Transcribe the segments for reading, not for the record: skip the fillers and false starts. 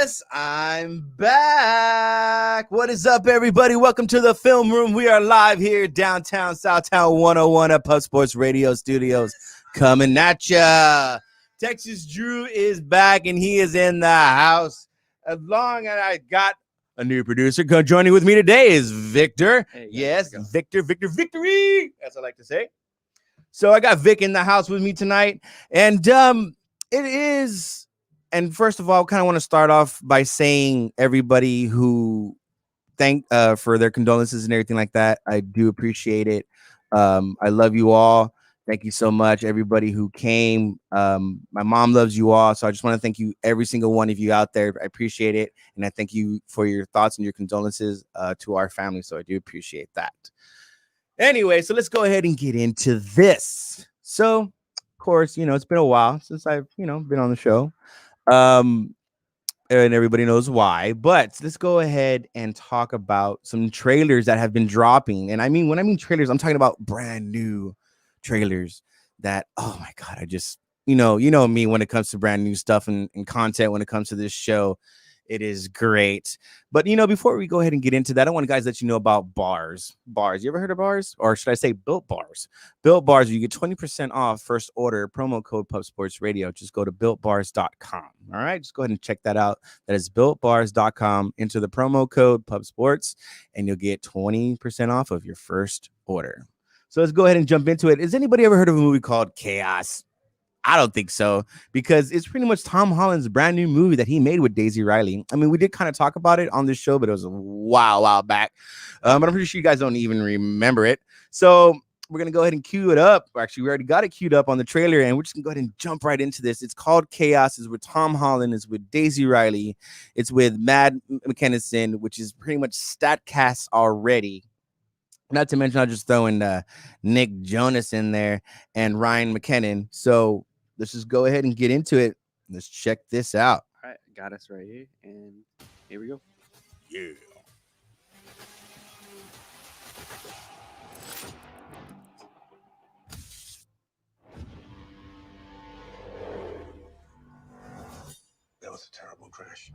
Yes, I'm back. What is up, everybody? Welcome to the film room. We are live here downtown, Southtown 101 at Pub Sports Radio Studios, coming at ya. Texas Drew is back, and he is in the house. As long as I got a new producer, joining with me today is Victor. Hey, yes, Victor, victory, as I like to say. So I got Vic in the house with me tonight, and it is. And first of all, I kind of want to start off by saying everybody who thank for their condolences and everything like that. I do appreciate it. I love you all. Thank you so much, everybody who came. My mom loves you all, so I just want to thank you, every single one of you out there. I appreciate it, and I thank you for your thoughts and your condolences to our family. So I do appreciate that. Anyway, so let's go ahead and get into this. So, of course, it's been a while since I've been on the show. And everybody knows why, but let's go ahead and talk about some trailers that have been dropping. And when I mean trailers, I'm talking about brand new trailers that, oh my God, I just, you know me when it comes to brand new stuff and content, when it comes to this show, it is great. But, before we go ahead and get into that, I want to guys let you know about bars. You ever heard of bars? Or should I say Built Bars? Built Bars, you get 20% off first order, promo code Pub Sports Radio. Just go to builtbars.com. All right, just go ahead and check that out. That is builtbars.com. Enter the promo code Pub Sports, and you'll get 20% off of your first order. So let's go ahead and jump into it. Has anybody ever heard of a movie called Chaos? I don't think so, because it's pretty much Tom Holland's brand new movie that he made with Daisy Ridley. We did kind of talk about it on this show, but it was a while back. But I'm pretty sure you guys don't even remember it. So we're going to go ahead and cue it up. Actually, we already got it queued up on the trailer, and we're just going to go ahead and jump right into this. It's called Chaos. It's with Tom Holland. It's with Daisy Ridley. It's with Matt McKinnon, which is pretty much StatCast already. Not to mention, I'll just throw in Nick Jonas in there and Ryan McKinnon. So let's just go ahead and get into it. Let's check this out. All right, got us right here, and here we go. Yeah. That was a terrible crash.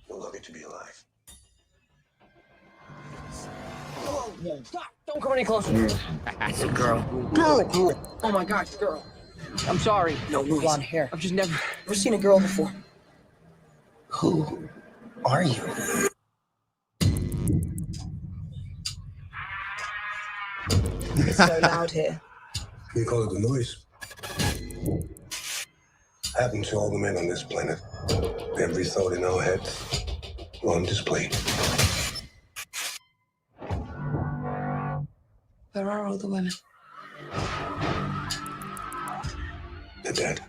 You're lucky to be alive. Whoa, stop! Don't come any closer. It's a girl. Girl! Oh my gosh, girl. I'm sorry. No noise. Blonde hair. I've just never seen a girl before. Who are you? It's so loud here. You call it the noise. Happened to all the men on this planet. Every thought in our heads on display. Where are all the women? They're dead.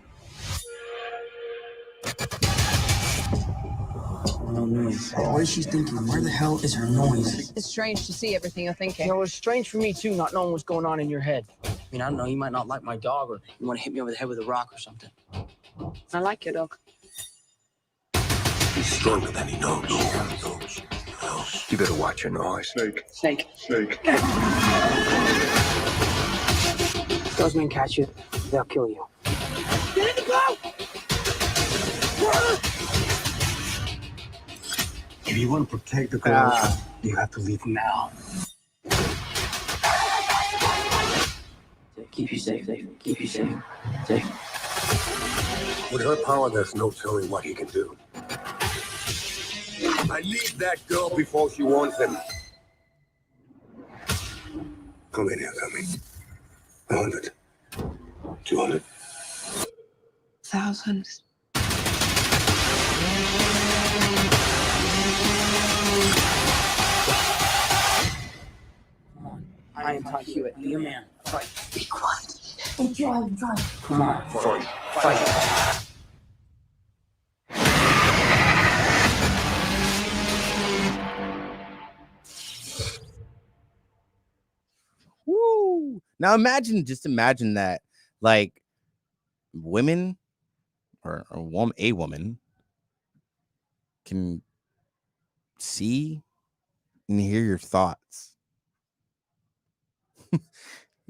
No noise. What is she thinking? Where the hell is her noise? It's strange to see everything you're thinking. You know, it's strange for me too, not knowing what's going on in your head. I mean, I don't know, you might not like my dog, or you want to hit me over the head with a rock or something. I like your dog. He's stronger than he knows. You better watch your noise. Snake. Those men catch you, they'll kill you. Get in the boat! If you want to protect the girl, you have to leave now. Keep you safe. Keep you safe. With her power, there's no telling what he can do. I need that girl before she wants him. How many are coming? 100. 200. Thousands. Come on. I am Todd Hewitt. Be a man. Fight. Be quiet. Drive. Come on. Fight. Woo! Now imagine that, like, women or a woman can see and hear your thoughts.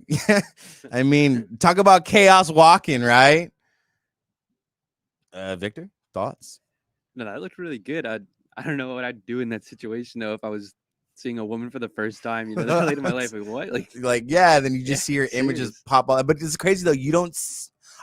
Yeah, I mean, talk about chaos walking, right? Victor, thoughts? No, that looked really good. I don't know what I'd do in that situation though if I was seeing a woman for the first time. You know, that late in my life, like what? Like, yeah, then you Yeah, just see her images serious. pop up. But it's crazy though. You don't.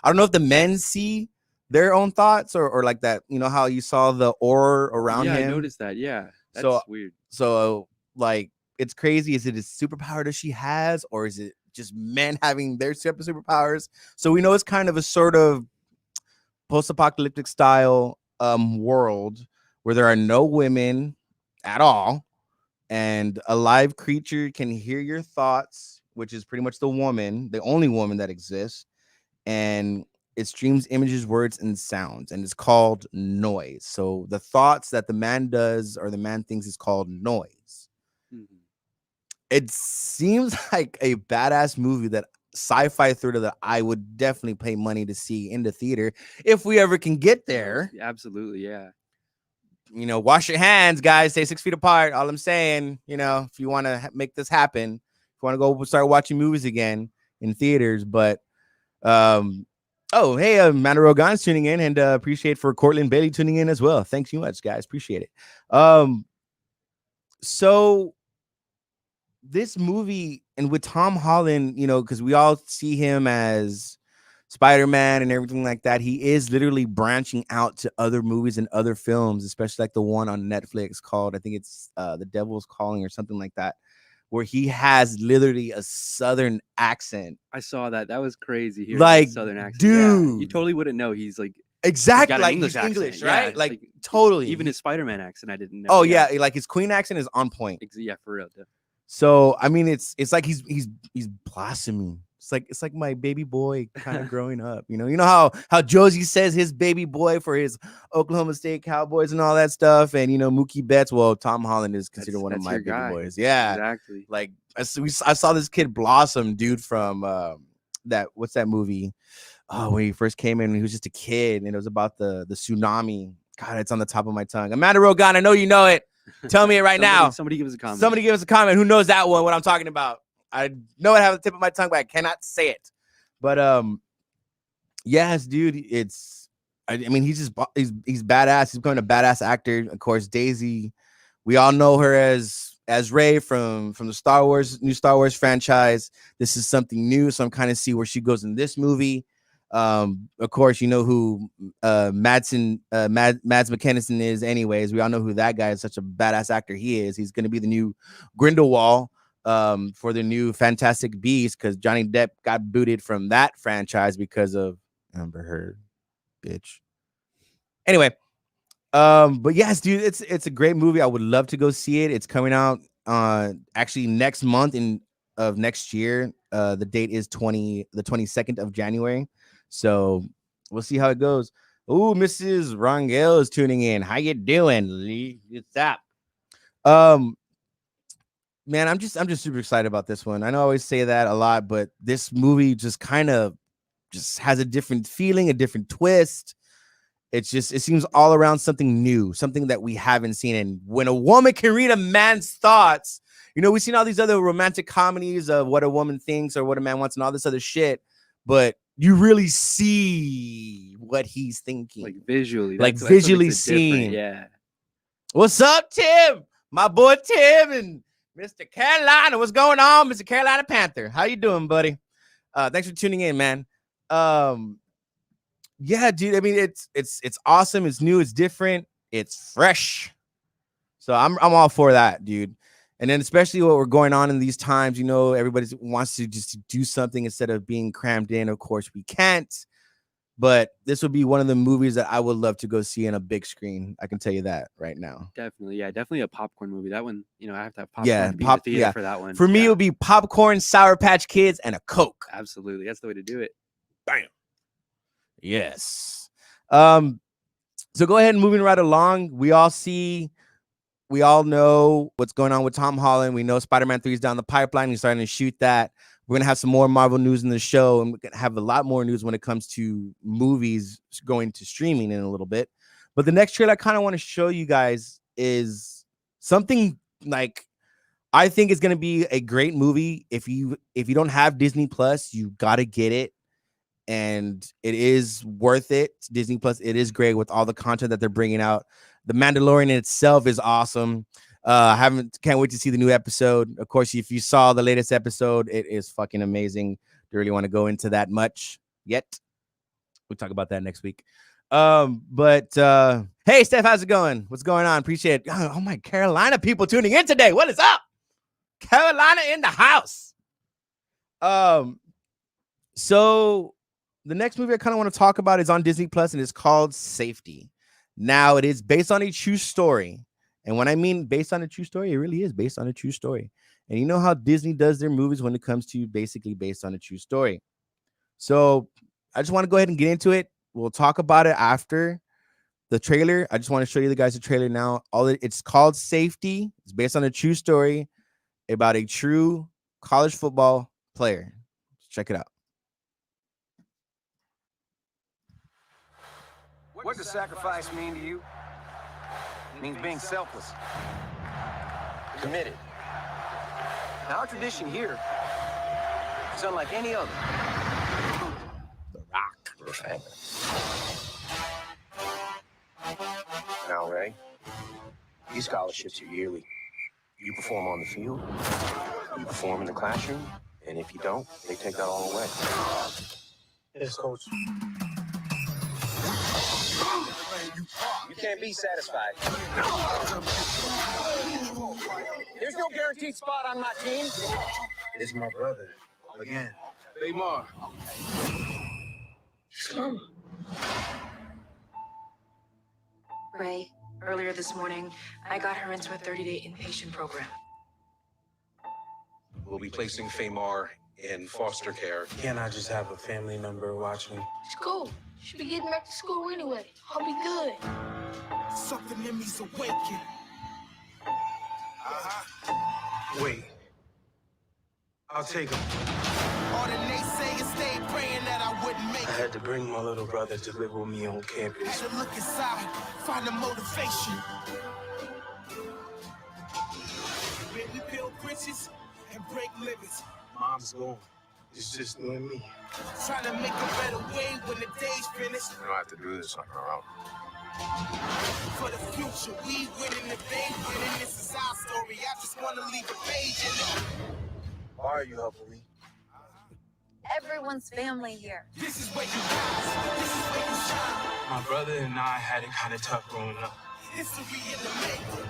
I don't know if the men see their own thoughts or like that. You know how you saw the aura around Yeah, I him. noticed that. Yeah, So that's weird. so like it's crazy. Is it a superpower that she has, or is it just men having their separate superpowers? So we know it's kind of a sort of post-apocalyptic style world where there are no women at all, and a live creature can hear your thoughts, which is pretty much the woman, the only woman that exists, and it streams images, words, and sounds, and it's called noise. So the thoughts that the man does or the man thinks is called noise. Mhm. It seems like a badass movie, that sci-fi thriller that I would definitely pay money to see in the theater if we ever can get there. Absolutely, yeah. You know, wash your hands, guys. Stay 6 feet apart. All I'm saying, you know, if you want to make this happen, if you want to go start watching movies again in theaters. But oh, hey, Amanda Rogan's tuning in, and appreciate for Cortland Bailey tuning in as well. Thanks so much, guys. Appreciate it. So this movie, and with Tom Holland, you know, because we all see him as Spider-Man and everything like that, he is literally branching out to other movies and other films, especially like the one on Netflix called, I think it's The Devil's Calling or something like that, where he has literally a Southern accent. I saw that. That was crazy. Hearing Like, that Southern accent. dude, Yeah, you totally wouldn't know. He's like exactly, got an like English he's accent. English, Yeah, right? Like totally. Even his Spider-Man accent, I didn't know. Oh yeah, like his Queen accent is on point. Yeah, for real. So I mean, it's like he's blossoming. It's like my baby boy kind of growing up. You know how Josie says his baby boy for his Oklahoma State Cowboys and all that stuff, and you know Mookie Betts. Well, Tom Holland is considered one of my baby boys. Yeah, exactly. Like I saw this kid blossom, dude, from that what's that movie? Oh, when he first came in, he was just a kid, and it was about the tsunami. God, it's on the top of my tongue. Amanda Rogan, I know you know it. Tell me it right now. Somebody give us a comment. Somebody give us a comment. Who knows that one? What I'm talking about? I know it have the tip of my tongue, but I cannot say it. But yes, dude. It's. I mean, he's badass. He's becoming a badass actor. Of course, Daisy. We all know her as Rey from the new Star Wars franchise. This is something new, so I'm kind of see where she goes in this movie. Of course, you know who Mads Mikkelsen is. Anyways, we all know who that guy is. Such a badass actor he is. He's going to be the new Grindelwald for the new Fantastic Beasts, because Johnny Depp got booted from that franchise because of Amber Heard, bitch. Anyway, but yes, dude, it's a great movie. I would love to go see it. It's coming out actually next month of next year. The date is the 22nd of January. So we'll see how it goes. Oh, Mrs. Rangel is tuning in. How you doing, Lee? What's up? Man, I'm just super excited about this one. I know I always say that a lot, but this movie just kind of just has a different feeling, a different twist. It seems all around something new, something that we haven't seen. And when a woman can read a man's thoughts, you know, we've seen all these other romantic comedies of what a woman thinks or what a man wants and all this other shit, but you really see what he's thinking, like visually, that's visually seen. Yeah. What's up, Tim? My boy Tim and Mr. Carolina. What's going on, Mr. Carolina Panther? How you doing, buddy? Thanks for tuning in, man. Yeah, dude. I mean, it's awesome. It's new. It's different. It's fresh. So I'm all for that, dude. And then especially what we're going on in these times, you know, everybody wants to just do something instead of being crammed in. Of course, we can't. But this would be one of the movies that I would love to go see in a big screen. I can tell you that right now. Definitely, yeah, definitely a popcorn movie. That one, you know, I have to have popcorn. Yeah, to be in the theater for that one. For me, it would be popcorn, Sour Patch Kids, and a Coke. Absolutely, that's the way to do it. Bam. Yes. So go ahead and moving right along. We all know what's going on with Tom Holland. We know Spider-Man 3 is down the pipeline. He's starting to shoot that. We're going to have some more Marvel news in the show, and we're going to have a lot more news when it comes to movies going to streaming in a little bit. But the next trailer I kind of want to show you guys is something like I think it's gonna be a great movie. If you don't have Disney Plus, you gotta get it, and it is worth it. Disney Plus, it is great with all the content that they're bringing out. The Mandalorian in itself is awesome. Can't wait to see the new episode. Of course, if you saw the latest episode, it is fucking amazing. Don't really want to go into that much yet. We'll talk about that next week. But hey, Steph, how's it going? What's going on? Appreciate it. Oh my Carolina people tuning in today. What is up? Carolina in the house. So the next movie I kind of want to talk about is on Disney Plus, and it's called Safety. Now, it is based on a true story. And when I mean based on a true story, it really is based on a true story. And you know how Disney does their movies when it comes to basically based on a true story. So I just want to go ahead and get into it. We'll talk about it after the trailer. I just want to show you guys the trailer now. It's called Safety. It's based on a true story about a true college football player. Check it out. What does sacrifice mean to you? It means being selfless. Committed. Now, our tradition here is unlike any other. The Rock. We're family. Now, Ray, these scholarships are yearly. You perform on the field, you perform in the classroom, and if you don't, they take that all away. Yes, Coach. You can't be satisfied. There's no guaranteed spot on my team. It's my brother. Again. Meyer. Ray, earlier this morning, I got her into a 30-day inpatient program. We'll be placing Meyer in foster care. Can't I just have a family member watch me? School. Should be getting back to school anyway. I'll be good. Something in me's awakened. Wait. I'll take him. All the naysayers stayed praying that I wouldn't make I it. had to bring my little brother to live with me on campus. Had to look inside, find the motivation. When we build bridges and break limits, Mom's gone. It's just you and me. trying to make a better way when the day's finished. We don't have to do this on our own. For the future, we winning the day winning. This is our story. I just want to leave a page in it. Why are you helping me? Everyone's family here. This is where you rise. This is where you shine. My brother and I had it kind of tough growing up. History in the making.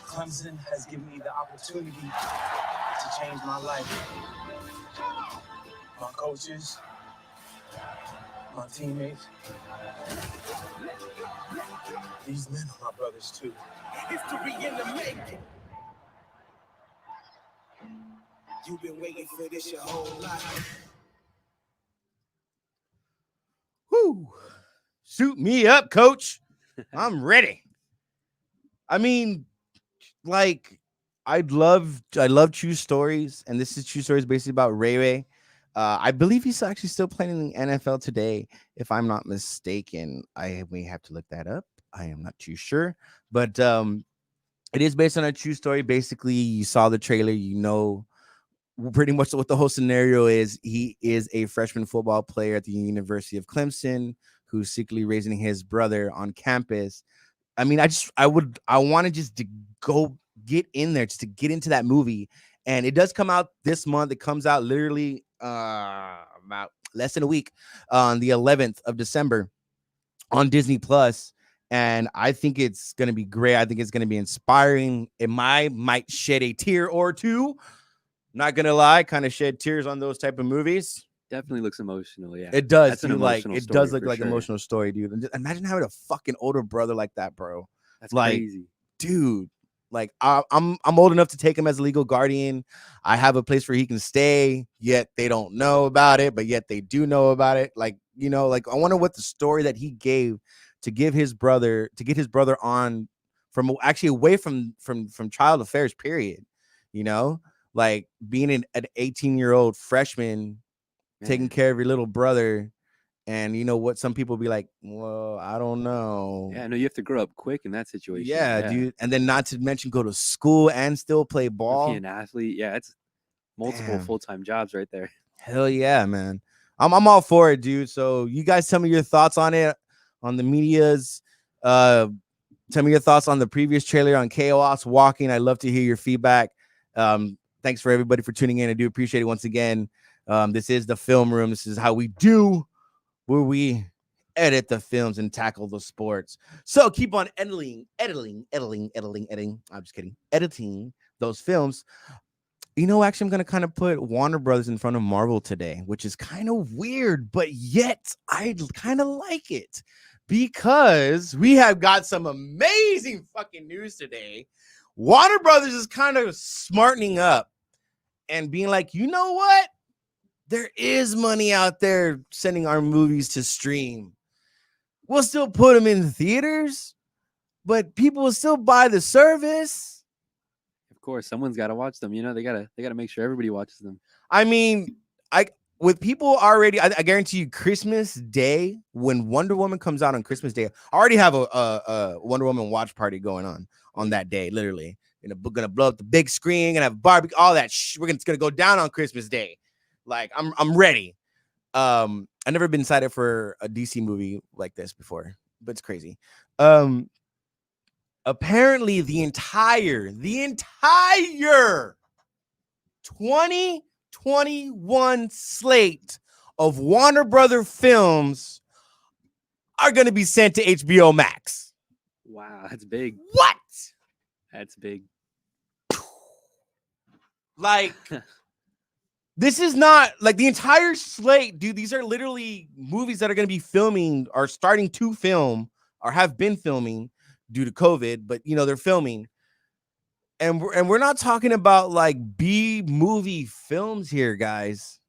Clemson has given me the opportunity to change my life. My coaches, my teammates, these men are my brothers too. History in the making. You've been waiting for this your whole life. Woo! Shoot me up, coach. I'm ready. I mean, like, I love true stories, and this is true stories basically about Ray Ray. I believe he's actually still playing in the NFL today, if I'm not mistaken. I may have to look that up. I am not too sure, but it is based on a true story. Basically, you saw the trailer, you know pretty much what the whole scenario is. He is a freshman football player at the University of Clemson who's secretly raising his brother on campus. I mean, I want to just to go get in there, just to get into that movie. And it does come out this month. It comes out literally about less than a week on the 11th of December on Disney Plus. And I think it's going to be great. I think it's going to be inspiring. It might shed a tear or two. Not gonna lie, kind of shed tears on those type of movies. Definitely looks emotional. Yeah, It does. That's an Dude, like emotional it does story look for like sure. emotional story, dude. And just imagine having a fucking older brother like that, bro. That's like, crazy. Dude. Like I'm old enough to take him as a legal guardian. I have a place where he can stay. Yet they don't know about it, but yet they do know about it. Like, you know, like I wonder what the story that he gave to get his brother on from actually away from child affairs. Period. You know. Like being an 18-year-old freshman, taking care of your little brother And you know what? Some people be like, well, I don't know. Yeah, no, you have to grow up quick in that situation. Yeah, dude. And then not to mention go to school and still play ball. Be an athlete. Yeah, it's multiple full-time jobs right there. Hell yeah, man. I'm all for it, dude. So you guys tell me your thoughts on it, on the medias. Tell me your thoughts on the previous trailer on Chaos Walking. I'd love to hear your feedback. Thanks for everybody for tuning in. I do appreciate it once again. This is the Film Room. This is how we do, where we edit the films and tackle the sports. So keep on editing. I'm just kidding. Editing those films. You know, actually, I'm going to kind of put Warner Brothers in front of Marvel today, which is kind of weird, but yet I kind of like it because we have got some amazing fucking news today. Warner Brothers is kind of smartening up and being like, you know what? There is money out there sending our movies to stream. We'll still put them in theaters, but people will still buy the service. Of course, someone's got to watch them. You know, they gotta make sure everybody watches them. I mean, with people already, I guarantee you, Christmas Day, when Wonder Woman comes out on Christmas Day, I already have a Wonder Woman watch party going on that day. Literally, gonna blow up the big screen, gonna have barbecue, all that. It's gonna go down on Christmas Day. Like I'm ready. I've never been excited for a DC movie like this before, but it's crazy. Apparently the entire 2021 slate of Warner Brother films are going to be sent to HBO Max. Wow, that's big. What? That's big. Like, this is not like the entire slate, dude. These are literally movies that are going to be filming, are starting to film, or have been filming due to COVID, but you know, they're filming. And we're not talking about like B movie films here, guys.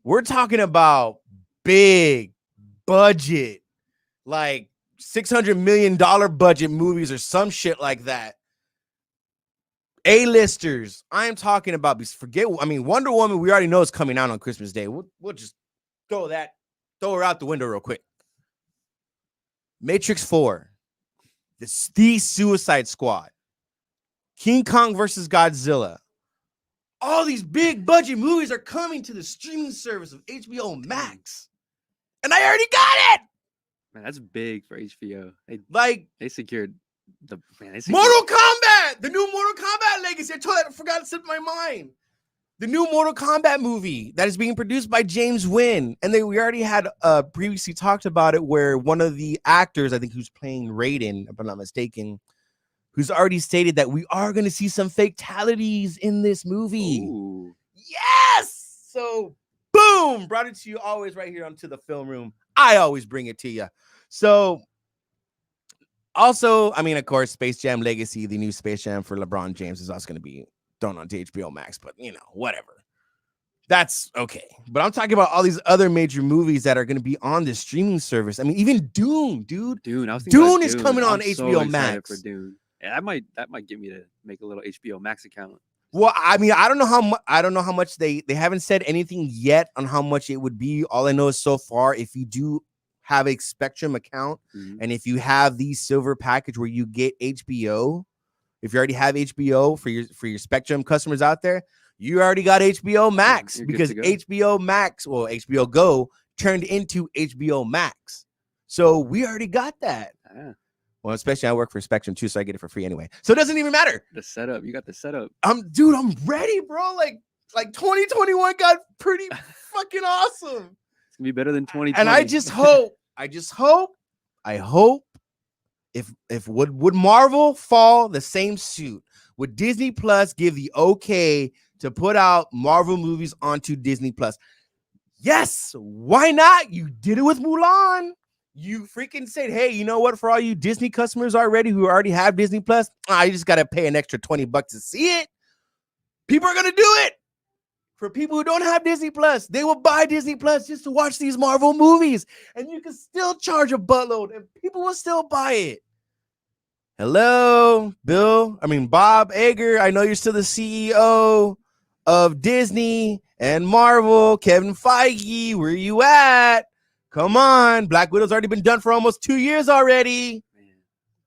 We're talking about big budget, like $600 million budget movies or some shit like that. A-listers. I'm talking about, Wonder Woman, we already know is coming out on Christmas Day. We'll just throw her out the window real quick. Matrix 4. The Suicide Squad, King Kong versus Godzilla. All these big budget movies are coming to the streaming service of HBO Max. And I already got it. Man, that's big for HBO. They secured Mortal Kombat, the new Mortal Kombat Legacy. I forgot to slip my mind. The new Mortal Kombat movie that is being produced by James Wan. And we already had previously talked about it, where one of the actors, I think who's playing Raiden, if I'm not mistaken, who's already stated that we are going to see some fatalities in this movie. Ooh. Yes! So, boom! Brought it to you always right here onto the Film Room. I always bring it to you. So, also, of course, Space Jam Legacy, the new Space Jam for LeBron James, is also going to be thrown onto HBO Max, but whatever. That's okay. But I'm talking about all these other major movies that are going to be on this streaming service. Even Dune, dude. Dune is coming on HBO Max. For Dune. Yeah, that might get me to make a little HBO Max account. Well, I don't know how much they haven't said anything yet on how much it would be. All I know is so far, if you do have a Spectrum account, and if you have the silver package where you get HBO, if you already have HBO for your Spectrum customers out there, you already got HBO Max, because HBO Max, well, HBO Go turned into HBO Max. So we already got that. Yeah. Well, especially I work for Spectrum too, so I get it for free anyway. So it doesn't even matter. The setup, you got the setup. Dude, I'm ready, bro. Like 2021 got pretty fucking awesome. It's gonna be better than 2020. And I hope if would Marvel fall the same suit? Would Disney Plus give the okay to put out Marvel movies onto Disney Plus? Yes, why not? You did it with Mulan. You freaking said, hey, you know what? For all you Disney customers already who already have Disney Plus, you just got to pay an extra $20 to see it. People are going to do it. For people who don't have Disney Plus, they will buy Disney Plus just to watch these Marvel movies. And you can still charge a buttload and people will still buy it. Hello, Bob Iger. I know you're still the CEO of Disney and Marvel. Kevin Feige, where you at? Come on. Black Widow's already been done for almost 2 years already. Man.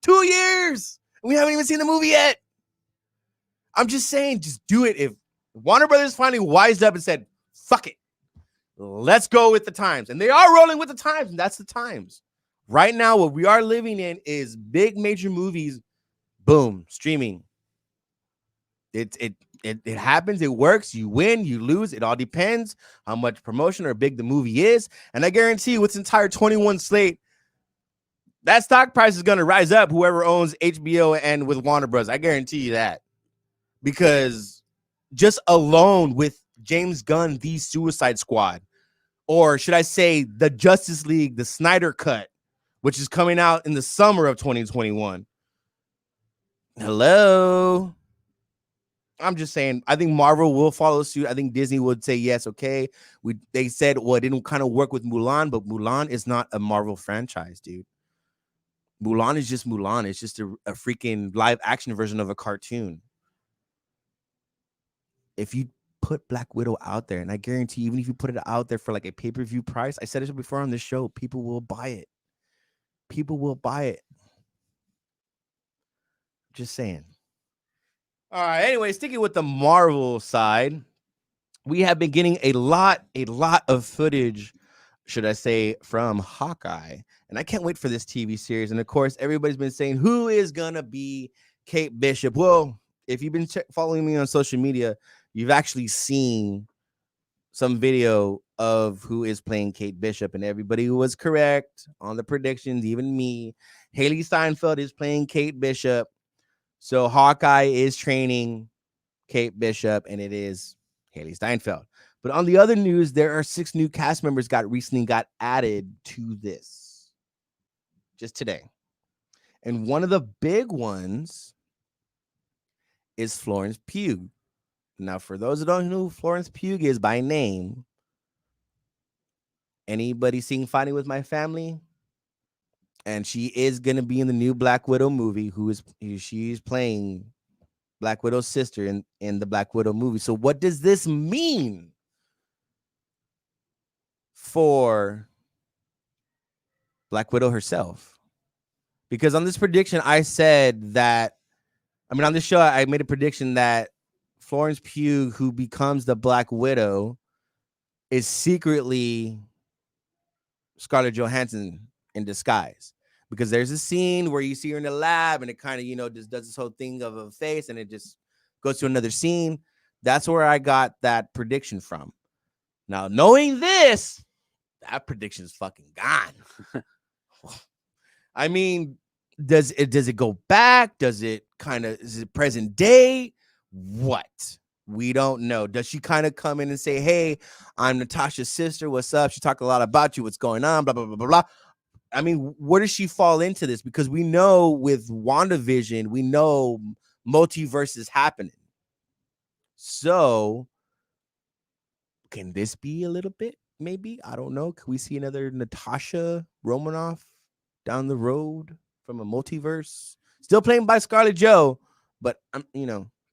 2 years. We haven't even seen the movie yet. I'm just saying, just do it. If Warner Brothers finally wised up and said, fuck it, let's go with the times. And they are rolling with the times, and that's the times. Right now, what we are living in is big major movies, boom, streaming. It happens, it works, you win, you lose. It all depends how much promotion or big the movie is. And I guarantee you, its entire 21 slate, that stock price is going to rise up, whoever owns HBO and with Warner Bros. I guarantee you that. Because just alone with James Gunn, the Suicide Squad, or should I say the Justice League, the Snyder Cut, which is coming out in the summer of 2021. Hello. I'm just saying, I think Marvel will follow suit. I think Disney would say, yes, okay. They said, well, it didn't kind of work with Mulan, but Mulan is not a Marvel franchise, dude. Mulan is just Mulan. It's just a freaking live action version of a cartoon. If you put Black Widow out there, and I guarantee even if you put it out there for like a pay-per-view price, I said it before on the show, people will buy it. People will buy it. Just saying. All right, anyway, sticking with the Marvel side, we have been getting a lot of footage, should I say, from Hawkeye. And I can't wait for this TV series. And of course, everybody's been saying, who is going to be Kate Bishop? Well, if you've been following me on social media, you've actually seen some video of who is playing Kate Bishop, and everybody was correct on the predictions, even me. Haley Steinfeld is playing Kate Bishop. So Hawkeye is training Kate Bishop, and it is Haley Steinfeld. But on the other news, there are 6 new cast members recently got added to this just today. And one of the big ones is Florence Pugh. Now, for those who don't know who Florence Pugh is by name, anybody seen Fighting with My Family? And she is going to be in the new Black Widow movie. She's playing Black Widow's sister in the Black Widow movie. So what does this mean for Black Widow herself? Because on this prediction, I said that, on this show, I made a prediction that Florence Pugh, who becomes the Black Widow, is secretly Scarlett Johansson in disguise. Because there's a scene where you see her in the lab and it kind of, just does this whole thing of a face and it just goes to another scene. That's where I got that prediction from. Now, knowing this, that prediction is fucking gone. I mean, does it go back? Is it present day? What? We don't know. Does she kind of come in and say, hey, I'm Natasha's sister. What's up? She talked a lot about you. What's going on? Blah, blah, blah, blah, blah. I mean, where does she fall into this? Because we know with WandaVision, we know multiverse is happening. So can this be a little bit? Maybe, I don't know. Can we see another Natasha Romanoff down the road from a multiverse? Still playing by Scarlett Jo, but I'm,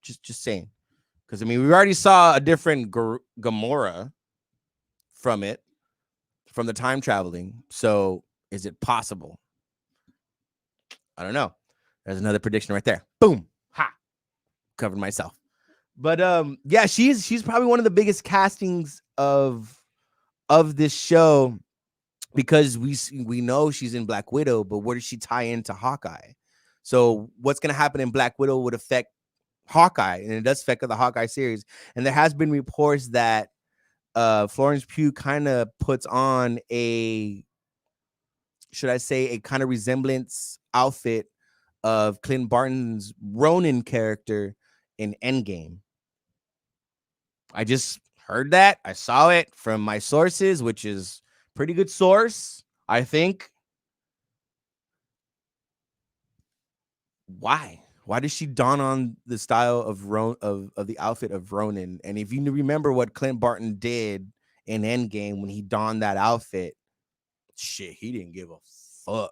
just saying. Because we already saw a different Gamora from the time traveling. So is it possible? I don't know. There's another prediction right there. Boom. Ha. Covered myself. But yeah, she's probably one of the biggest castings of this show, because we know she's in Black Widow, but where does she tie into Hawkeye? So what's going to happen in Black Widow would affect Hawkeye, and it does affect the Hawkeye series. And there has been reports that Florence Pugh kind of puts on a kind of resemblance outfit of Clint Barton's Ronin character in Endgame. I just heard that. I saw it from my sources, which is pretty good source, I think. Why does she don on the style of the outfit of Ronin? And if you remember what Clint Barton did in Endgame when he donned that outfit, shit, he didn't give a fuck.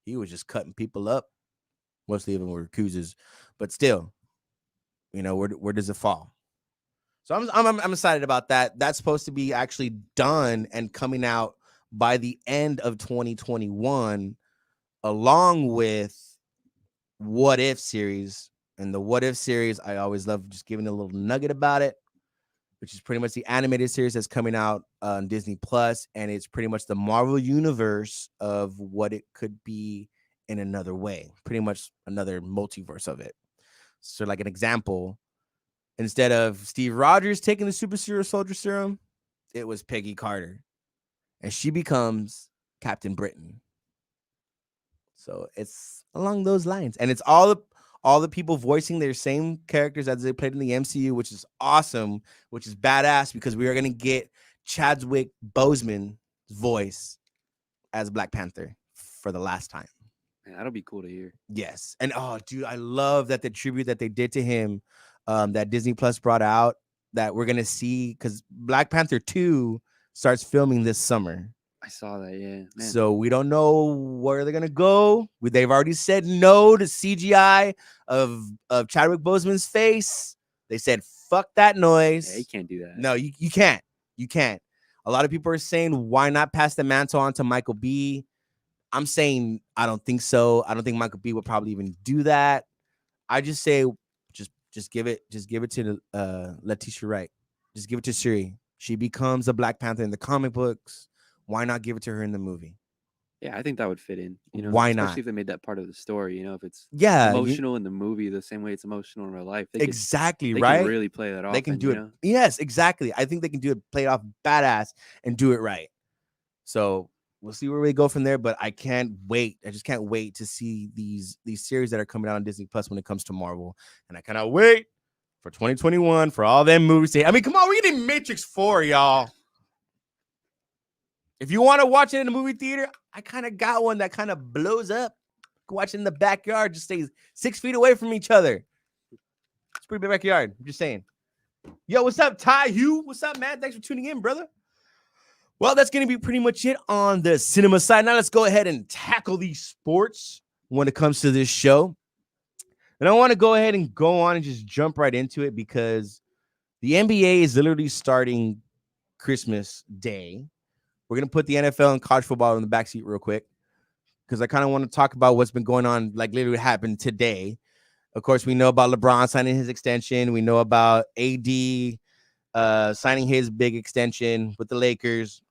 He was just cutting people up. Mostly of them were Kuzas, but still, where does it fall? So I'm excited about that. That's supposed to be actually done and coming out by the end of 2021, along with What If series. And the What If series, I always love just giving a little nugget about it, which is pretty much the animated series that's coming out on Disney Plus, and it's pretty much the Marvel universe of what it could be in another way, pretty much another multiverse of it. So, like an example, instead of Steve Rogers taking the super soldier serum, it was Peggy Carter, and she becomes Captain Britain. So it's along those lines, and it's all the people voicing their same characters as they played in the MCU, which is awesome, which is badass, because we are gonna get Chadwick Boseman's voice as Black Panther for the last time. Man, that'll be cool to hear. Yes, and oh, dude, I love that the tribute that they did to him, that Disney Plus brought out, that we're gonna see, because Black Panther 2 starts filming this summer. I saw that, yeah. Man. So we don't know where they're gonna go. They've already said no to CGI of Chadwick Boseman's face. They said fuck that noise. Yeah, you can't do that. No, you can't. You can't. A lot of people are saying, why not pass the mantle on to Michael B? I'm saying I don't think so. I don't think Michael B would probably even do that. I just say just give it to Letitia Wright. Just give it to Shuri. She becomes a Black Panther in the comic books. Why not give it to her in the movie? Yeah, I think that would fit in. You know, Why especially not? if they made that part of the story. You know, if it's Yeah, emotional in the movie the same way it's emotional in real life. Exactly, they right? can really play that off. They can do it. Yes, exactly. I think they can do it, play it off badass, and do it right. So we'll see where we go from there. But I can't wait. I just can't wait to see these series that are coming out on Disney Plus when it comes to Marvel, and I cannot wait for 2021 for all them movies. I mean, come on, we getting Matrix 4, y'all. If you want to watch it in the movie theater, I kind of got one that kind of blows up. Go watch it in the backyard. Just stay 6 feet away from each other. It's a pretty big backyard. I'm just saying. Yo, what's up, Ty Hugh? What's up, man? Thanks for tuning in, brother. Well, that's going to be pretty much it on the cinema side. Now let's go ahead and tackle these sports when it comes to this show. And I want to go ahead and go on and just jump right into it, because the NBA is literally starting Christmas Day. We're going to put the NFL and college football in the backseat real quick, because I kind of want to talk about what's been going on, like literally happened today. Of course, we know about LeBron signing his extension. We know about AD signing his big extension with the Lakers.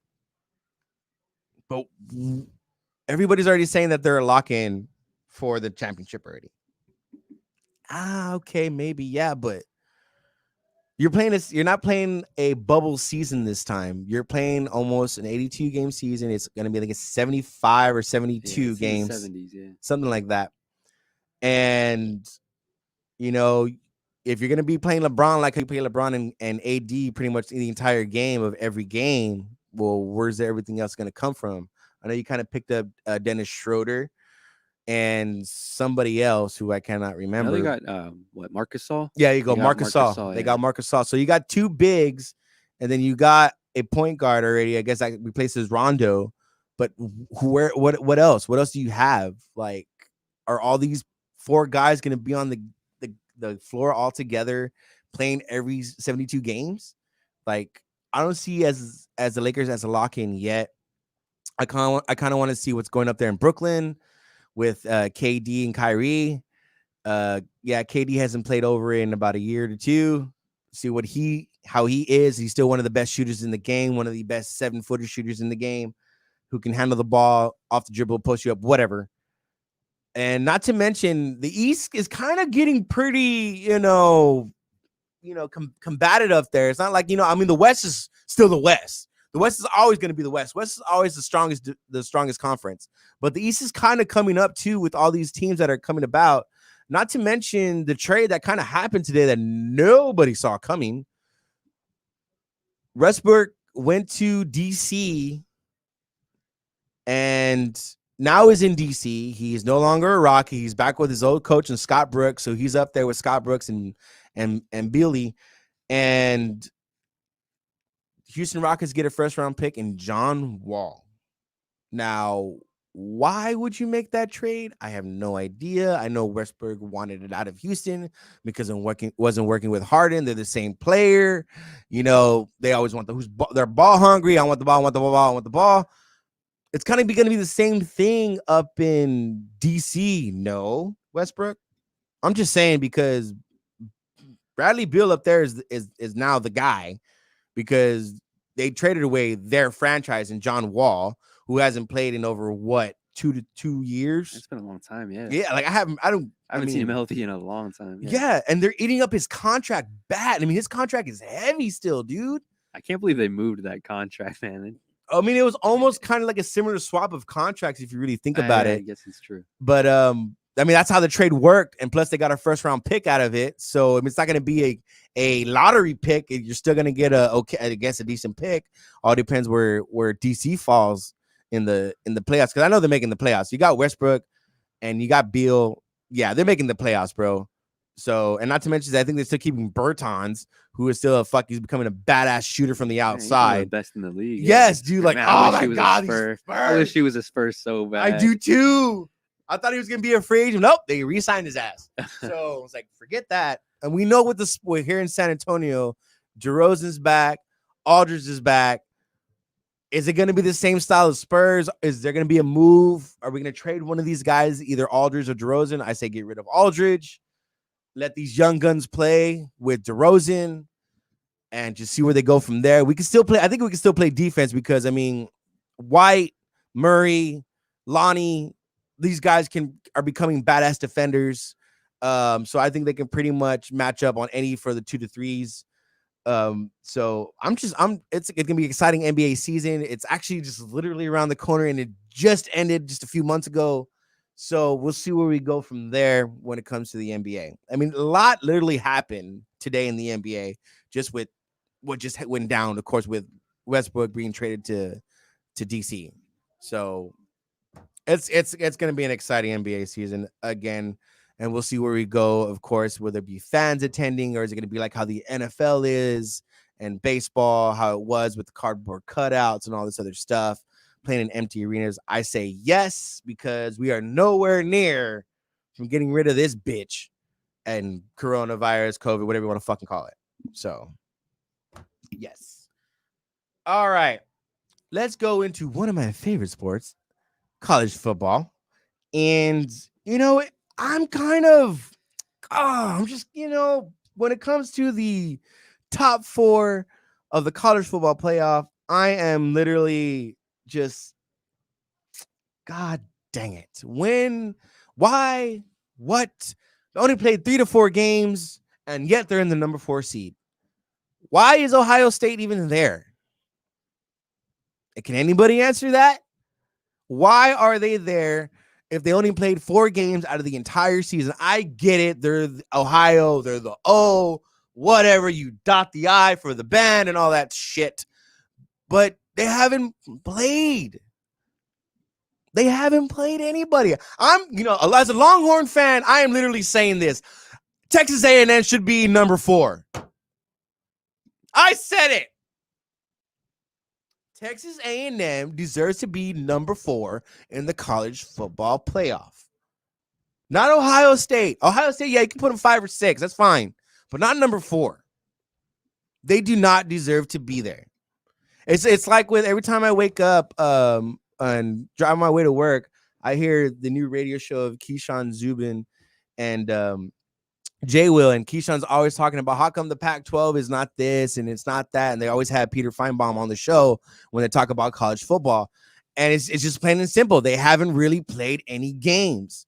But everybody's already saying that they're a lock-in for the championship already. Okay, maybe, yeah, but you're playing this. You're not playing a bubble season this time. You're playing almost an 82 game season. It's going to be like a 75 or 72 games, 70s, yeah, something like that. And you know, if you're going to be playing LeBron like you play LeBron and AD pretty much the entire game of every game, well, where's everything else going to come from? I know you kind of picked up Dennis Schroeder and somebody else who I cannot remember. Now they got what, Marcus Gasol? Yeah, you go, Marcus Gasol. They got Marcus Gasol. So you got two bigs, and then you got a point guard already. I guess that replaces Rondo. But what else? What else do you have? Like, are all these four guys going to be on the floor all together playing every 72 games? Like, I don't see as the Lakers as a lock-in yet. I kind of want to see what's going up there in Brooklyn with KD and Kyrie. KD hasn't played over in about a year to two. See how he is. He's still one of the best shooters in the game, one of the best 7-footer shooters in the game, who can handle the ball off the dribble, post you up, whatever. And not to mention, the East is kind of getting pretty, combated up there. It's not like, the West is still the West. The West is always going to be the West. West is always the strongest conference. But the East is kind of coming up too with all these teams that are coming about. Not to mention the trade that kind of happened today that nobody saw coming. Westbrook went to DC and now is in DC. He is no longer a Rocky. He's back with his old coach and Scott Brooks. So he's up there with Scott Brooks and Billy. And Houston Rockets get a first-round pick in John Wall. Now, why would you make that trade? I have no idea. I know Westbrook wanted it out of Houston because it wasn't working with Harden. They're the same player. They always want they're ball hungry. I want the ball, I want the ball, I want the ball. it's kind of going to be the same thing up in DC. No, Westbrook. I'm just saying because Bradley Beal up there is now the guy because they traded away their franchise and John Wall, who hasn't played in over what 2 years. It's been a long time. Yeah. Yeah, like I haven't seen him healthy in a long time. Yeah, and they're eating up his contract bad. I mean, his contract is heavy still, dude. I can't believe they moved that contract, man. I mean, it was almost kind of like a similar swap of contracts if you really think about it. I guess it's true. But I mean, that's how the trade worked, and plus they got a first round pick out of it. So I mean, it's not going to be a lottery pick. You're still going to get a decent pick. All depends where DC falls in the playoffs, because I know they're making the playoffs. You got Westbrook and you got Beal. Yeah, they're making the playoffs, bro. So, and not to mention, I think they're still keeping Bertans, who is still he's becoming a badass shooter from the outside. The best in the league. Yes, dude. Like, man, oh my God, I wish he was a Spurs so bad. I do too. I thought he was gonna be a free agent. Nope, they re-signed his ass. So I was like, forget that. And we know we're here in San Antonio, DeRozan's back, Aldridge is back. Is it going to be the same style as Spurs? Is there going to be a move? Are we going to trade one of these guys, either Aldridge or DeRozan? I say get rid of Aldridge. Let these young guns play with DeRozan and just see where they go from there. We can still play. I think we can still play defense because, I mean, White, Murray, Lonnie, these guys are becoming badass defenders. So I think they can pretty much match up on any for the 2 to 3s. So it's gonna be an exciting NBA season. It's actually just literally around the corner, and it just ended just a few months ago. So we'll see where we go from there when it comes to the NBA. I mean, a lot literally happened today in the NBA, just with what just went down, of course, with Westbrook being traded to DC. So it's gonna be an exciting NBA season again. And we'll see where we go, of course, whether it be fans attending or is it going to be like how the NFL is and baseball, how it was with the cardboard cutouts and all this other stuff, playing in empty arenas. I say yes, because we are nowhere near from getting rid of this bitch and coronavirus, COVID, whatever you want to fucking call it. So, yes. All right. Let's go into one of my favorite sports, college football. And, you know, I'm just, when it comes to the top 4 of the college football playoff, I am literally just, God dang it. Why, what? They only played 3 to 4 games, and yet they're in the number 4 seed. Why is Ohio State even there? Can anybody answer that? Why are they there? If they only played 4 games out of the entire season? I get it. They're Ohio. They're the O, whatever. You dot the I for the band and all that shit. But they haven't played. They haven't played anybody. As a Longhorn fan, I am literally saying this. Texas A&M should be number 4. I said it. Texas A&M deserves to be number 4 in the college football playoff. Not Ohio State. Ohio State, yeah, you can put them 5 or 6. That's fine. But not number 4. They do not deserve to be there. It's like with every time I wake up and drive my way to work, I hear the new radio show of Keyshawn Zubin and Jay Will, and Keyshawn's always talking about how come the Pac-12 is not this and it's not that, and they always have Peter Feinbaum on the show when they talk about college football, and it's just plain and simple. They haven't really played any games,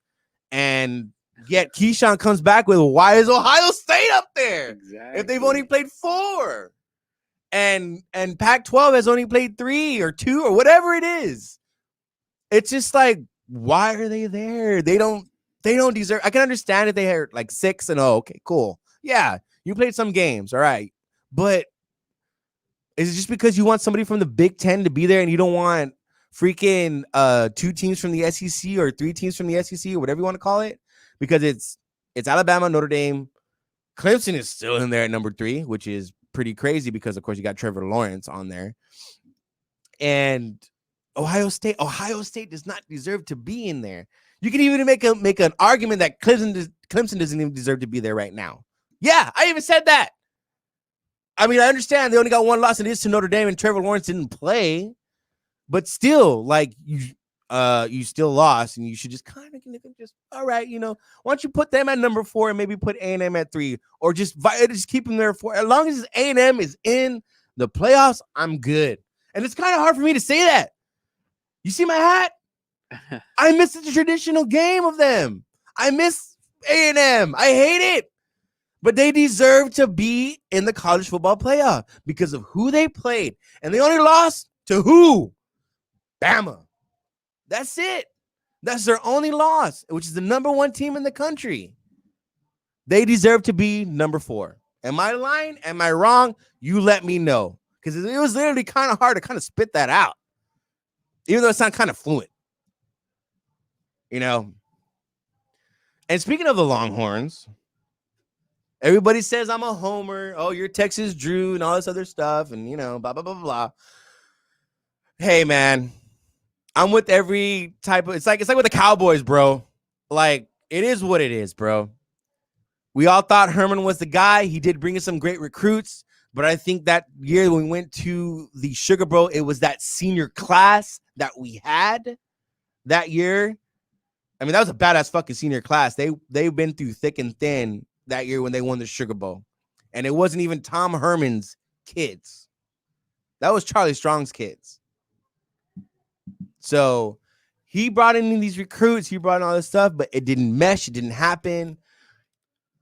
and yet Keyshawn comes back with, why is Ohio State up there? Exactly. If they've only played 4, and Pac-12 has only played 3 or 2 or whatever it is. It's just like, why are they there? They don't deserve. I can understand if they had like 6-0. Okay, cool. Yeah, you played some games, all right. But is it just because you want somebody from the Big Ten to be there and you don't want freaking 2 teams from the SEC or 3 teams from the SEC or whatever you want to call it? Because it's Alabama, Notre Dame. Clemson is still in there at number 3, which is pretty crazy because, of course, you got Trevor Lawrence on there. And Ohio State does not deserve to be in there. You can even make an argument that Clemson doesn't even deserve to be there right now. Yeah, I even said that. I mean, I understand they only got 1 loss, and it is to Notre Dame, and Trevor Lawrence didn't play. but still, like you still lost, and you should just kind of just all right, why don't you put them at number 4 and maybe put A&M at 3, or just keep them there for as long as A&M is in the playoffs. I'm good, and it's kind of hard for me to say that. You see my hat? I miss the traditional game of them. I miss A&M. I hate it. But they deserve to be in the college football playoff because of who they played. And they only lost to who? Bama. That's it. That's their only loss, which is the number 1 team in the country. They deserve to be number 4. Am I lying? Am I wrong? You let me know. Because it was literally kind of hard to kind of spit that out. Even though it sounds kind of fluent. And speaking of the Longhorns, everybody says I'm a homer. Oh, you're Texas Drew and all this other stuff. And, blah, blah, blah, blah. Hey, man, I'm with every type of, it's like with the Cowboys, bro. Like, it is what it is, bro. We all thought Herman was the guy. He did bring in some great recruits. But I think that year when we went to the Sugar Bowl, it was that senior class that we had that year. I mean, that was a badass fucking senior class. They've been through thick and thin that year when they won the Sugar Bowl. And it wasn't even Tom Herman's kids. That was Charlie Strong's kids. So he brought in these recruits. He brought in all this stuff, but it didn't mesh. It didn't happen.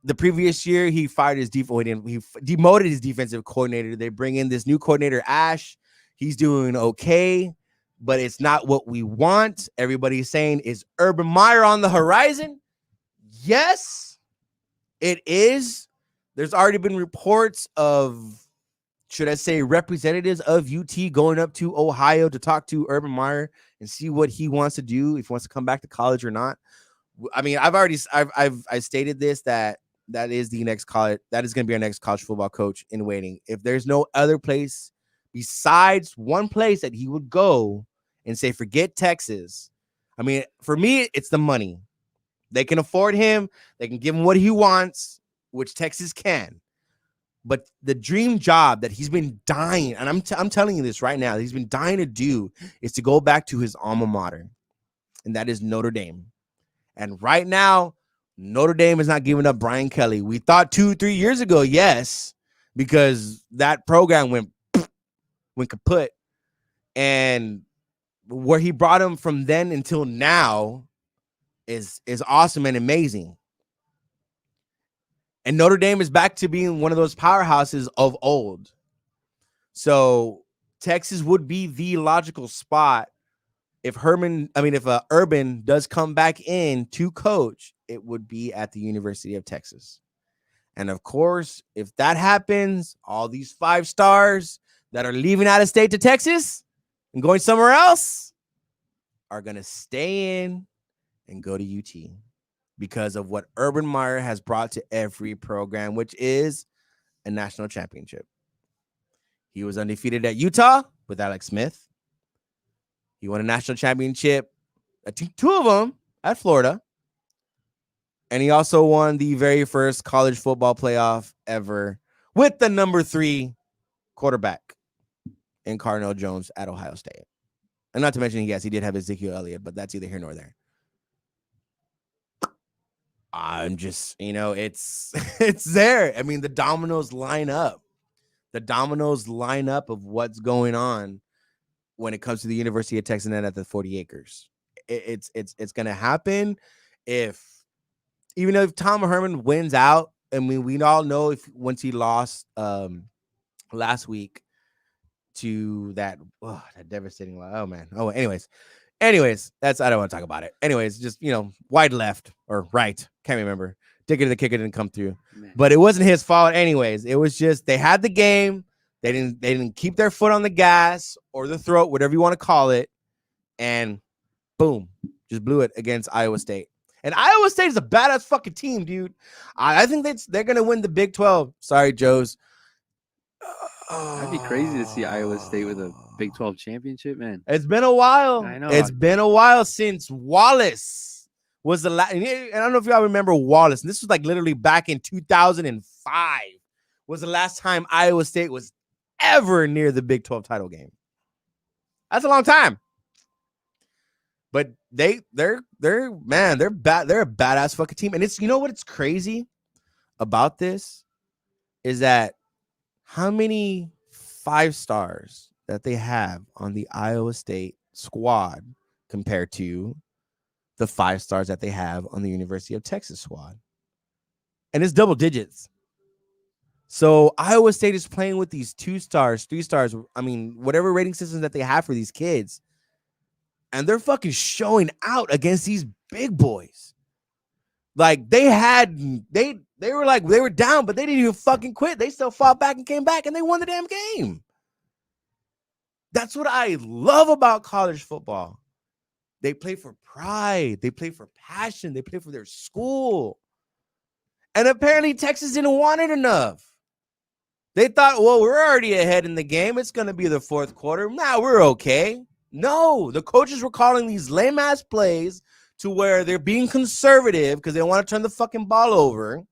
The previous year, he fired his he demoted his defensive coordinator. They bring in this new coordinator, Ash. He's doing okay, but it's not what we want. Everybody's saying, is Urban Meyer on the horizon? Yes, it is. There's already been reports of, should I say, representatives of UT going up to Ohio to talk to Urban Meyer and see what he wants to do, if he wants to come back to college or not. I mean, I've stated this, that is the next college. That is going to be our next college football coach in waiting. If there's no other place besides one place that he would go and say, forget Texas. I mean, for me, it's the money. They can afford him. They can give him what he wants, which Texas can. But the dream job that he's been dying, and I'm telling you this right now, he's been dying to do, is to go back to his alma mater, and that is Notre Dame. And right now, Notre Dame is not giving up Brian Kelly. We thought 2-3 years ago, yes, because that program went kaput. And where he brought him from then until now is awesome and amazing. And Notre Dame is back to being one of those powerhouses of old. So Texas would be the logical spot if Urban does come back in to coach. It would be at the University of Texas. And of course, if that happens, all these 5 stars that are leaving out of state to Texas and going somewhere else are going to stay in and go to UT because of what Urban Meyer has brought to every program, which is a national championship. He was undefeated at Utah with Alex Smith. He won a national championship, I think 2 of them at Florida. And he also won the very first college football playoff ever with the number 3 quarterback in Cardinal Jones at Ohio State. And not to mention, yes, he did have Ezekiel Elliott, but that's either here nor there. I'm just, it's there. I mean, the dominoes line up. The dominoes line up of what's going on when it comes to the University of Texas and at the 40 acres. It's going to happen even if Tom Herman wins out. I mean, we all know once he lost last week to that devastating loss. Oh man. Oh, anyways, I don't want to talk about it. Anyways, just wide left or right, can't remember. Dicker the kicker didn't come through, but it wasn't his fault. Anyways, it was just they had the game. They didn't keep their foot on the gas or the throat, whatever you want to call it, and boom, just blew it against Iowa State. And Iowa State is a badass fucking team, dude. I think they're gonna win the Big 12. Sorry, Joes. That'd be crazy to see Iowa State with a Big 12 championship, man. It's been a while. I know. It's been a while since Wallace was the last. And I don't know if y'all remember Wallace. And this was like literally back in 2005 was the last time Iowa State was ever near the Big 12 title game. That's a long time. But they're man, they're bad. They're a badass fucking team. And it's, you know what's crazy about this is that how many 5-stars that they have on the Iowa State squad compared to the 5-stars that they have on the University of Texas squad. And it's double digits. So Iowa State is playing with these 2-stars, 3-stars. I mean, whatever rating systems that they have for these kids. And they're fucking showing out against these big boys. Like they were down, but they didn't even fucking quit. They still fought back and came back and they won the damn game. That's what I love about college football. They play for pride. They play for passion. They play for their school. And apparently Texas didn't want it enough. They thought, well, we're already ahead in the game. It's going to be the fourth quarter. Nah, we're okay. No, the coaches were calling these lame-ass plays to where they're being conservative because they want to turn the fucking ball over.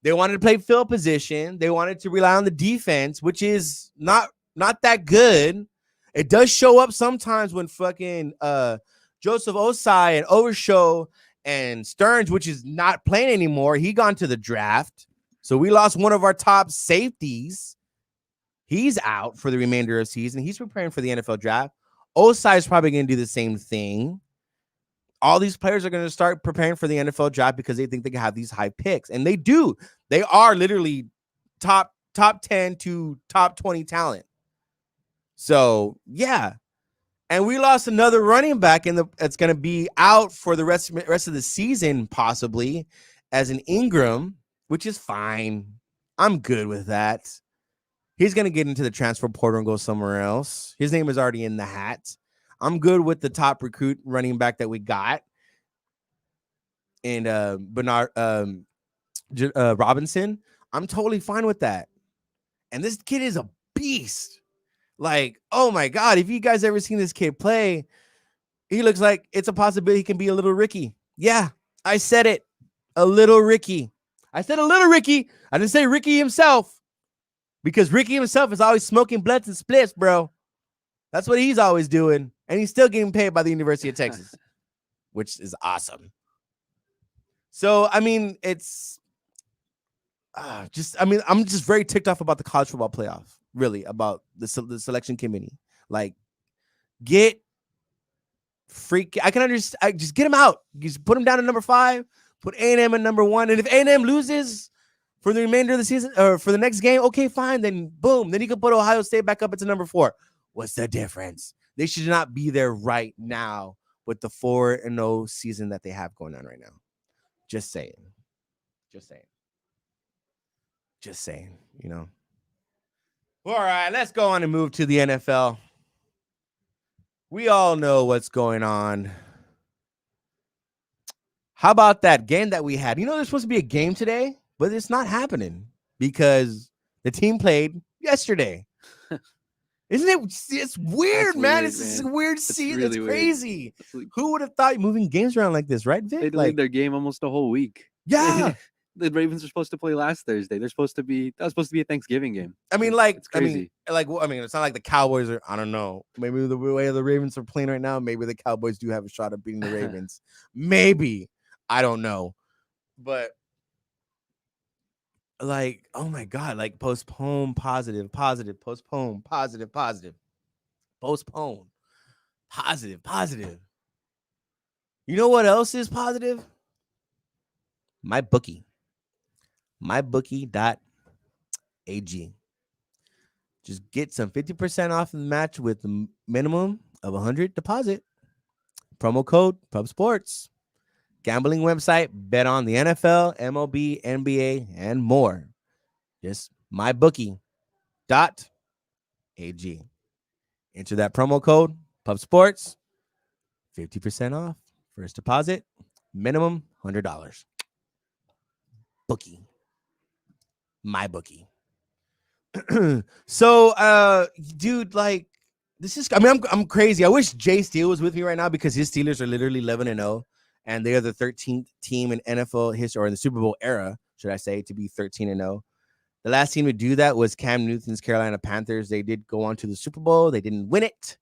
They wanted to play field position. They wanted to rely on the defense, which is not that good. It does show up sometimes when fucking Joseph Osai and Overshow and Stearns, which is not playing anymore, he gone to the draft. So we lost one of our top safeties. He's out for the remainder of the season. He's preparing for the NFL draft. Osai is probably going to do the same thing. All these players are going to start preparing for the NFL draft because they think they can have these high picks. And they do. They are literally top 10 to top 20 talent. So, yeah. And we lost another running back that's going to be out for the rest of the season, possibly, as an Ingram, which is fine. I'm good with that. He's going to get into the transfer portal and go somewhere else. His name is already in the hat. I'm good with the top recruit running back that we got. And Bernard Robinson. I'm totally fine with that. And this kid is a beast. Like, oh my God, if you guys ever seen this kid play, he looks like it's a possibility he can be a little Ricky. Yeah, I said it. A little Ricky. I said a little Ricky. I didn't say Ricky himself. Because Ricky himself is always smoking blunts and splits, bro. That's what he's always doing. And he's still getting paid by the University of Texas, which is awesome. So, I mean, it's I'm just very ticked off about the college football playoff, really, about the selection committee. Like, I can understand. Just get him out. Just put him down at number 5, put A&M at number 1. And if A&M loses for the remainder of the season or for the next game, okay, fine. Then boom. Then you can put Ohio State back up into number 4. What's the difference? They should not be there right now with the 4-0 season that they have going on right now. Just saying, you know. All right, let's go on and move to the NFL. We all know what's going on. How about that game that we had? You know, there's supposed to be a game today, but it's not happening because the team played yesterday. Isn't it? It's weird, man. It's a weird season. Really it's crazy. Weird. Who would have thought moving games around like this, right, Vic? They delayed their game almost a whole week. Yeah. The Ravens are supposed to play last Thursday. That was supposed to be a Thanksgiving game. I mean, like, it's crazy. It's not like the Cowboys are, I don't know. Maybe the way the Ravens are playing right now, maybe the Cowboys do have a shot at beating the Ravens. Maybe. I don't know. But like, oh my God, like postpone, positive, postpone, positive, postpone, positive. You know what else is positive? My bookie. MyBookie.ag. Just get some 50% off the match with a minimum of 100 deposit. Promo code PubSports. Gambling website, bet on the NFL, MLB, NBA, and more. Just MyBookie.ag. Enter that promo code PubSports. 50% off. First deposit, minimum $100. Bookie. MyBookie. So, dude, like, this is, I mean, I'm crazy. I wish Jay Steele was with me right now because his Steelers are literally 11-0, and they are the 13th team in NFL history, or in the Super Bowl era, should I say, to be 13-0. The last team to do that was Cam Newton's Carolina Panthers. They did go on to the Super Bowl. They didn't win it.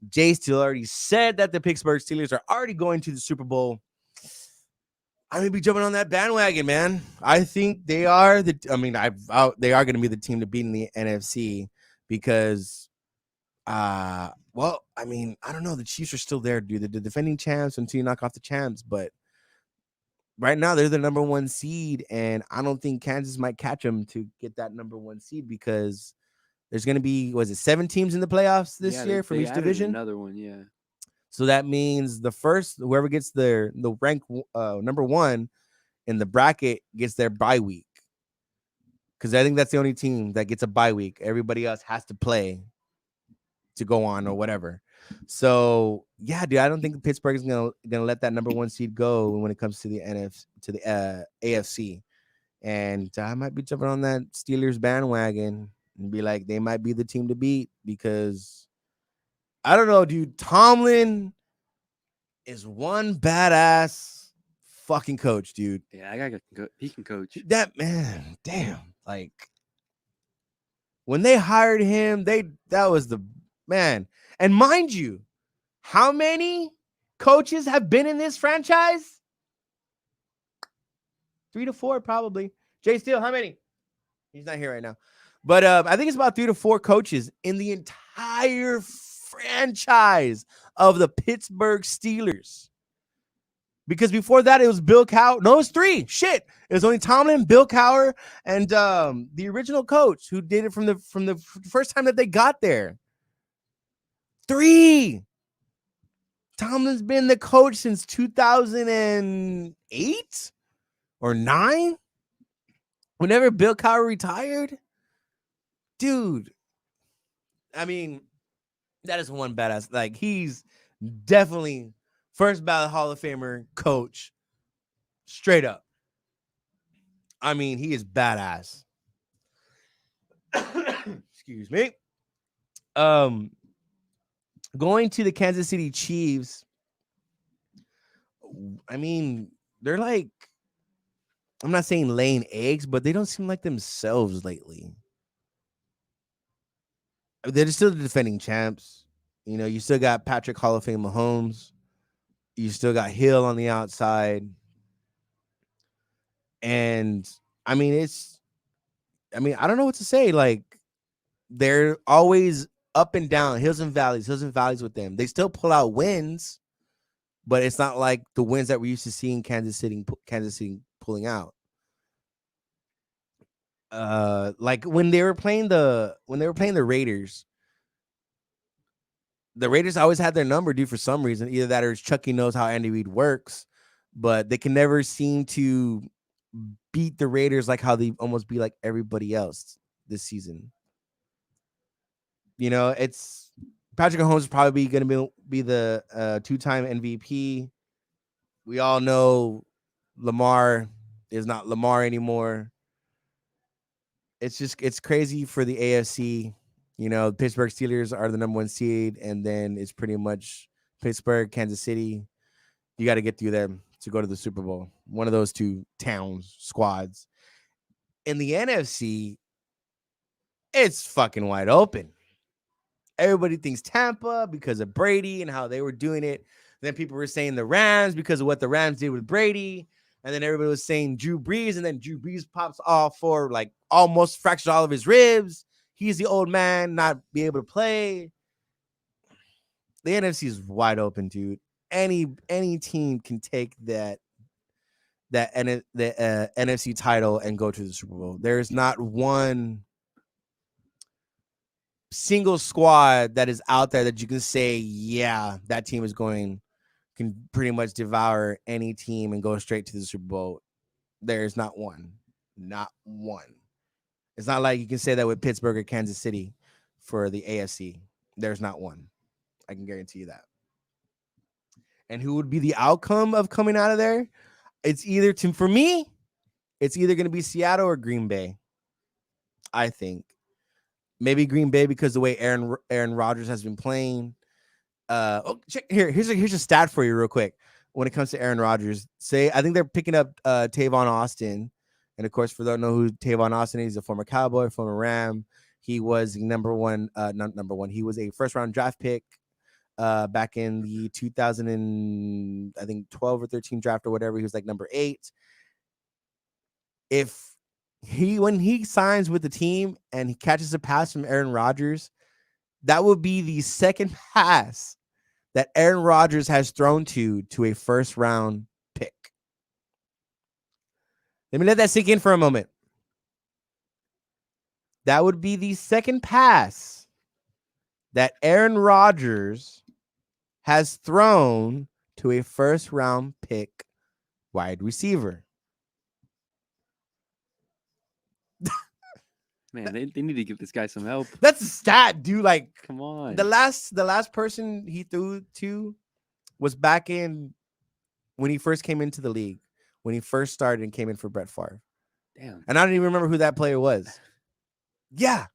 Jay still already said that the Pittsburgh Steelers are already going to the Super Bowl. I'm gonna be jumping on that bandwagon, man. I think they are they are gonna be the team to beat in the NFC because, well, I mean, I don't know. The Chiefs are still there, dude. They're the defending champs until you knock off the champs, but right now they're the number 1 seed, and I don't think Kansas might catch them to get that number 1 seed because there's gonna be 7 teams in the playoffs this year from each division. Another one, yeah. So that means whoever gets the rank number 1 in the bracket gets their bye week. Because I think that's the only team that gets a bye week. Everybody else has to play to go on or whatever. So yeah, dude, I don't think Pittsburgh is gonna let that number 1 seed go when it comes to the AFC. And I might be jumping on that Steelers bandwagon and be like, they might be the team to beat because I don't know, dude. Tomlin is one badass fucking coach, dude. Yeah, I gotta go. He can coach. That man, damn. Like when they hired him, that was the man. And mind you, how many coaches have been in this franchise? 3 to 4, probably. Jay Steele, how many? He's not here right now. But I think it's about 3 to 4 coaches in the entire franchise of the Pittsburgh Steelers. Because before that, it was Bill Cowher. No, it was 3. Shit. It was only Tomlin, Bill Cowher, and the original coach who did it from the first time that they got there. 3. Tomlin's been the coach since 2008 or 9. Whenever Bill Cowher retired. Dude. I mean, that is one badass. Like, he's definitely first ballot Hall of Famer coach. Straight up. I mean, he is badass. Excuse me. Going to the Kansas City Chiefs. I mean, they're like, I'm not saying laying eggs, but they don't seem like themselves lately. They're still the defending champs. You know, you still got Patrick Hall of Fame Mahomes. You still got Hill on the outside. And I mean, I don't know what to say. Like, they're always up and down, hills and valleys with them. They still pull out wins, but it's not like the wins that we're used to seeing Kansas City pulling out. Like when they were playing the Raiders. The Raiders always had their number, dude, for some reason. Either that or Chucky knows how Andy Reid works, but they can never seem to beat the Raiders like how they almost be like everybody else this season. You know, it's Patrick Mahomes is probably going to be the 2-time MVP. We all know Lamar is not Lamar anymore. It's crazy for the AFC. You know, Pittsburgh Steelers are the number 1 seed, and then it's pretty much Pittsburgh, Kansas City. You got to get through them to go to the Super Bowl. One of those 2 towns, squads. In the NFC, it's fucking wide open. Everybody thinks Tampa because of Brady and how they were doing it. Then people were saying the Rams because of what the Rams did with Brady. And then everybody was saying Drew Brees, and then Drew Brees pops off for like almost fractured all of his ribs. He's the old man, not be able to play. The NFC is wide open, dude. Any team can take the NFC title and go to the Super Bowl. There's not one single squad that is out there that you can say, yeah, that team can pretty much devour any team and go straight to the Super Bowl. There's not one. Not one. It's not like you can say that with Pittsburgh or Kansas City for the AFC. There's not one. I can guarantee you that. And who would be the outcome of coming out of there? It's either for me, it's either going to be Seattle or Green Bay. I think maybe Green Bay because the way Aaron Rodgers has been playing. Check here. Here's a stat for you real quick. When it comes to Aaron Rodgers, I think they're picking up Tavon Austin And of course, for those who know who Tavon Austin is, he's a former Cowboy, former Ram. He was number one. Not number one. He was a first round draft pick back in the 2012 or 13 draft or whatever. He was like number 8. When he signs with the team and he catches a pass from Aaron Rodgers, that would be the second pass that Aaron Rodgers has thrown to a first round pick. Let me let that sink in for a moment. That would be the second pass that Aaron Rodgers has thrown to a first round pick wide receiver. Man, they need to give this guy some help. That's a stat, dude. Like, Come on. the last person he threw to was back in when he first came into the league, when he first started and came in for Brett Favre. Damn. And I don't even remember who that player was. Yeah.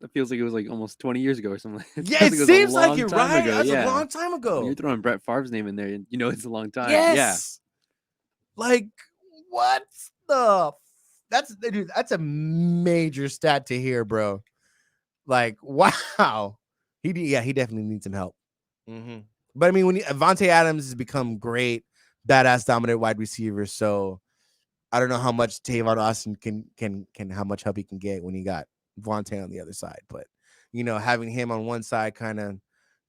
That feels like it was like almost 20 years ago or something. Yeah, feels it was seems a like long it, time right? ago. That's Yeah. a long time When ago. you're throwing Brett Favre's name in there, and you know it's a long time. Yes. Like, what the? That's a major stat to hear, bro. Like, wow. He definitely needs some help. Mm-hmm. But I mean, when Avonte Adams has become great, badass, dominant wide receiver, so I don't know how much Tavon Austin can how much help he can get when he got Vontae on the other side. But having him on one side kind of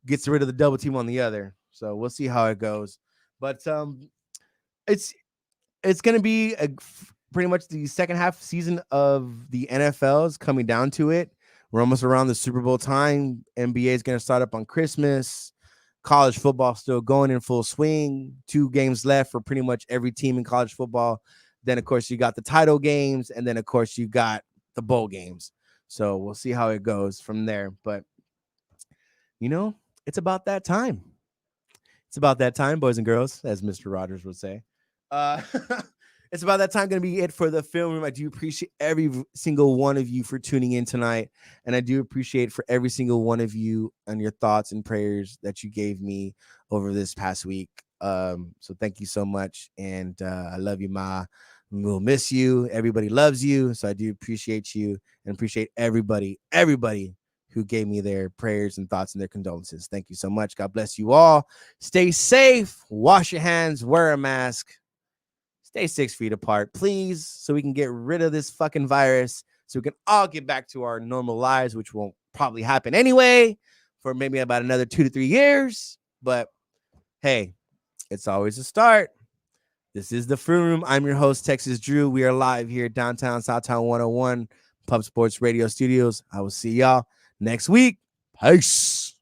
gets rid of the double team on the other. So we'll see how it goes. But it's gonna be pretty much the second half season of the NFL is coming down to it. We're almost around the Super Bowl time. NBA is gonna start up on Christmas. College football still going in full swing. 2 games left for pretty much every team in college football. Then, of course, you got the title games, and then, of course, you got the bowl games. So we'll see how it goes from there. But, it's about that time. It's about that time, boys and girls, as Mr. Rogers would say. It's about that time going to be it for the film room. I do appreciate every single one of you for tuning in tonight. And I do appreciate for every single one of you and your thoughts and prayers that you gave me over this past week. So thank you so much. And I love you, Ma. We'll miss you. Everybody loves you. So I do appreciate you and appreciate everybody who gave me their prayers and thoughts and their condolences. Thank you so much. God bless you all. Stay safe. Wash your hands. Wear a mask. Stay 6 feet apart, please, so we can get rid of this fucking virus, so we can all get back to our normal lives, which won't probably happen anyway for maybe about another 2 to 3 years. But hey, it's always a start. This is the Free Room. I'm your host, Texas Drew. We are live here downtown, Southtown 101, Pub Sports Radio Studios. I will see y'all next week. Peace.